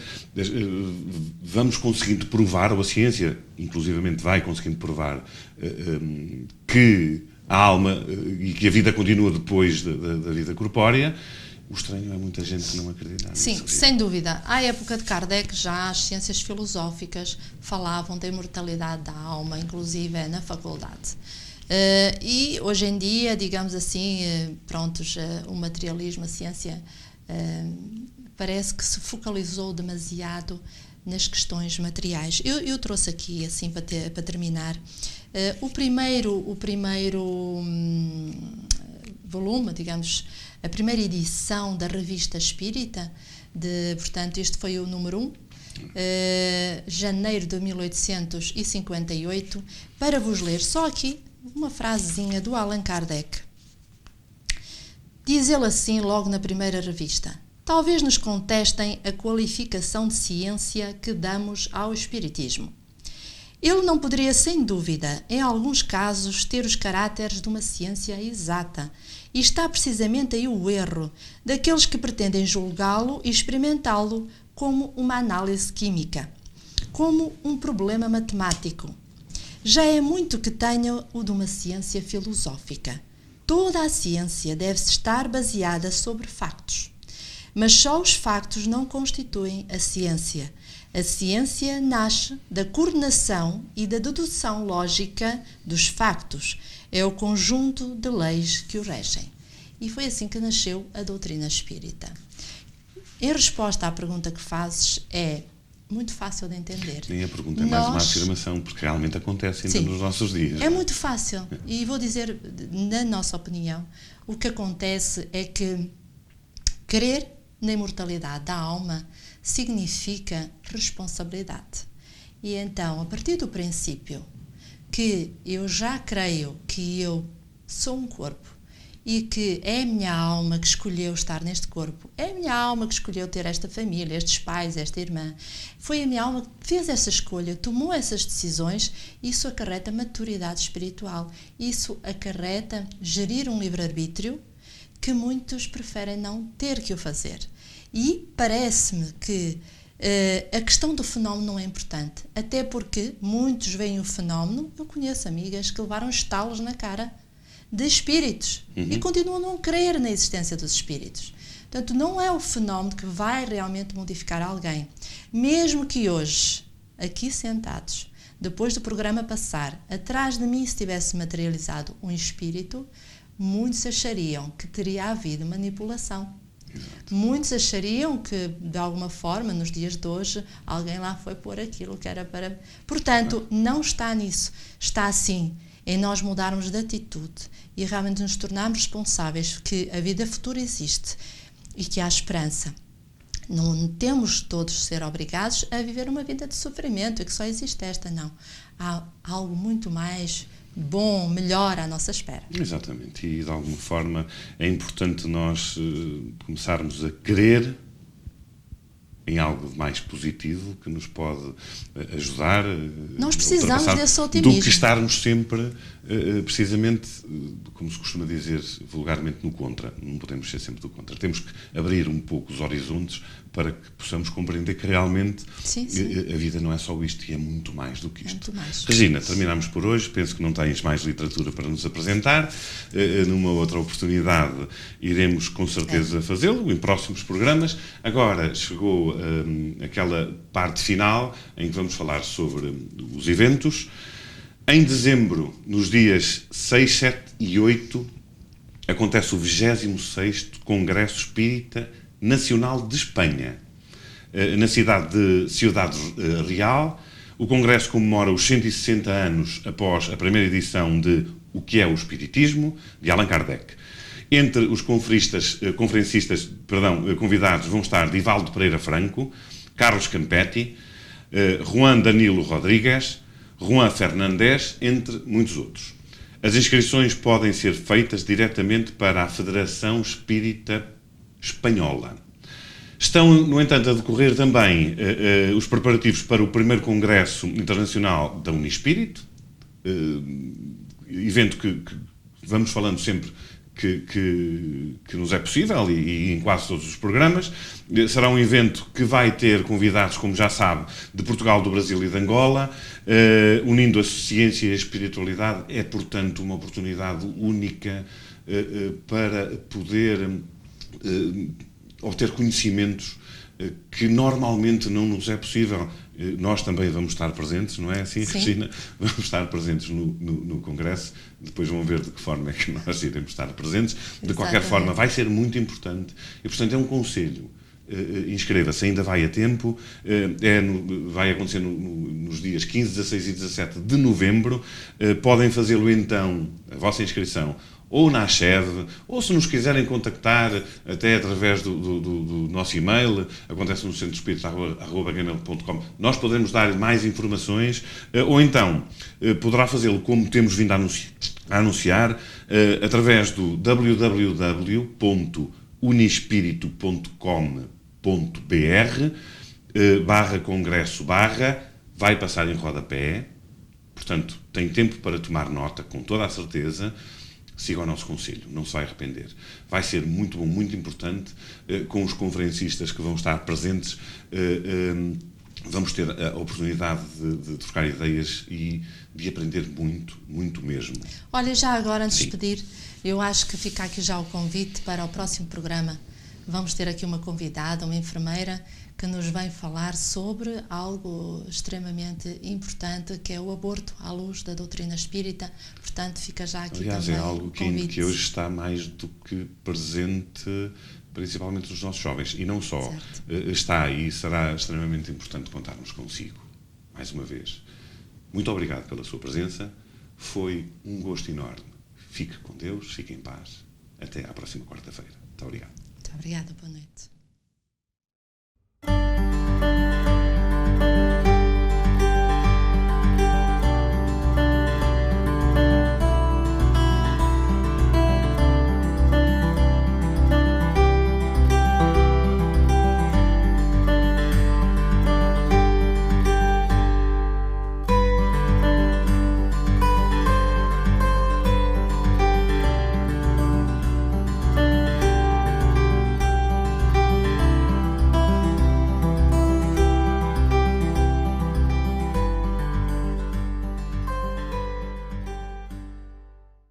vamos conseguindo provar, ou a ciência inclusivamente vai conseguindo provar, que a alma e que a vida continua depois da vida corpórea. O estranho é muita gente que não acredita nisso. Sim, sem dúvida. À época de Kardec, já as ciências filosóficas falavam da imortalidade da alma, inclusive na faculdade. E hoje em dia, digamos assim, o materialismo, a ciência, parece que se focalizou demasiado nas questões materiais. Eu trouxe aqui, assim, para terminar, o primeiro volume, digamos, a primeira edição da Revista Espírita, portanto, este foi o número 1, janeiro de 1858, para vos ler só aqui uma frasezinha do Allan Kardec. Diz ele assim, logo na primeira revista: talvez nos contestem a qualificação de ciência que damos ao Espiritismo. Ele não poderia, sem dúvida, em alguns casos, ter os caráteres de uma ciência exata, e está precisamente aí o erro daqueles que pretendem julgá-lo e experimentá-lo como uma análise química, como um problema matemático. Já é muito que tenha o de uma ciência filosófica. Toda a ciência deve estar baseada sobre factos. Mas só os factos não constituem a ciência. A ciência nasce da coordenação e da dedução lógica dos factos. É o conjunto de leis que o regem. E foi assim que nasceu a doutrina espírita. Em resposta à pergunta que fazes, é muito fácil de entender. Nem a pergunta é mais uma afirmação, porque realmente acontece ainda nos nossos dias. É muito fácil. E vou dizer, na nossa opinião, o que acontece é que crer na imortalidade da alma significa responsabilidade. E então, a partir do princípio que eu já creio que eu sou um corpo e que é a minha alma que escolheu estar neste corpo, é a minha alma que escolheu ter esta família, estes pais, esta irmã, foi a minha alma que fez essa escolha, tomou essas decisões, isso acarreta maturidade espiritual, isso acarreta gerir um livre-arbítrio que muitos preferem não ter que o fazer. E parece-me que A questão do fenómeno não é importante, até porque muitos veem o fenómeno, eu conheço amigas que levaram estalos na cara de espíritos e continuam a não crer na existência dos espíritos. Portanto, não é o fenómeno que vai realmente modificar alguém. Mesmo que hoje, aqui sentados, depois do programa passar, atrás de mim se tivesse materializado um espírito, muitos achariam que teria havido manipulação. Exato. Muitos achariam que, de alguma forma, nos dias de hoje, alguém lá foi pôr aquilo que era para... Portanto, não está nisso. Está, sim, em nós mudarmos de atitude e realmente nos tornarmos responsáveis que a vida futura existe e que há esperança. Não temos todos de ser obrigados a viver uma vida de sofrimento e que só existe esta, não. Há algo muito mais bom, melhor à nossa espera. Exatamente, e de alguma forma é importante nós começarmos a crer em algo mais positivo que nos pode ajudar. Nós precisamos desse otimismo. Do que estarmos sempre, precisamente, como se costuma dizer vulgarmente, no contra. Não podemos ser sempre do contra. Temos que abrir um pouco os horizontes para que possamos compreender que realmente sim. A vida não é só isto e é muito mais do que isto. Muito mais. Regina, terminamos por hoje. Penso que não tens mais literatura para nos apresentar. Numa outra oportunidade iremos com certeza fazê-lo, em próximos programas. Agora chegou aquela parte final em que vamos falar sobre os eventos. Em dezembro, nos dias 6, 7 e 8, acontece o 26º Congresso Espírita Nacional de Espanha, na cidade de Ciudad Real. O Congresso comemora os 160 anos após a primeira edição de O que é o Espiritismo, de Allan Kardec. Entre os conferencistas convidados vão estar Divaldo Pereira Franco, Carlos Campetti, Juan Danilo Rodrigues, Juan Fernandes, entre muitos outros. As inscrições podem ser feitas diretamente para a Federação Espírita Espanhola. Estão, no entanto, a decorrer também os preparativos para o primeiro Congresso Internacional da Unispírito, evento que vamos falando sempre que nos é possível e em quase todos os programas. Será um evento que vai ter convidados, como já sabe, de Portugal, do Brasil e de Angola, unindo a ciência e a espiritualidade. É, portanto, uma oportunidade única para poder obter conhecimentos que normalmente não nos é possível. Nós também vamos estar presentes, não é assim, Regina? Vamos estar presentes no Congresso, depois vão ver de que forma é que nós iremos estar presentes. De qualquer forma, vai ser muito importante e, portanto, é um conselho. Inscreva-se, ainda vai a tempo, vai acontecer nos dias 15, 16 e 17 de novembro. Podem fazê-lo então, a vossa inscrição, ou na sede, ou se nos quiserem contactar até através do nosso e-mail, acontece no centroespírita@gmail.com. Nós podemos dar mais informações, ou então poderá fazê-lo como temos vindo a anunciar, através do www.unispirito.com.br/congresso/ vai passar em rodapé. Portanto, tem tempo para tomar nota, com toda a certeza. Siga o nosso conselho, não se vai arrepender. Vai ser muito bom, muito importante, com os conferencistas que vão estar presentes. Vamos ter a oportunidade de trocar ideias e de aprender muito, muito mesmo. Olha, já agora, antes de despedir, eu acho que fica aqui já o convite para o próximo programa. Vamos ter aqui uma convidada, uma enfermeira, que nos vem falar sobre algo extremamente importante, que é o aborto à luz da doutrina espírita. Portanto, fica já aqui Aliás, também é algo que hoje está mais do que presente, principalmente nos nossos jovens. E não só. Está e será extremamente importante contarmos consigo. Mais uma vez. Muito obrigado pela sua presença. Foi um gosto enorme. Fique com Deus, fique em paz. Até à próxima quarta-feira. Muito obrigado. Muito obrigada, boa noite.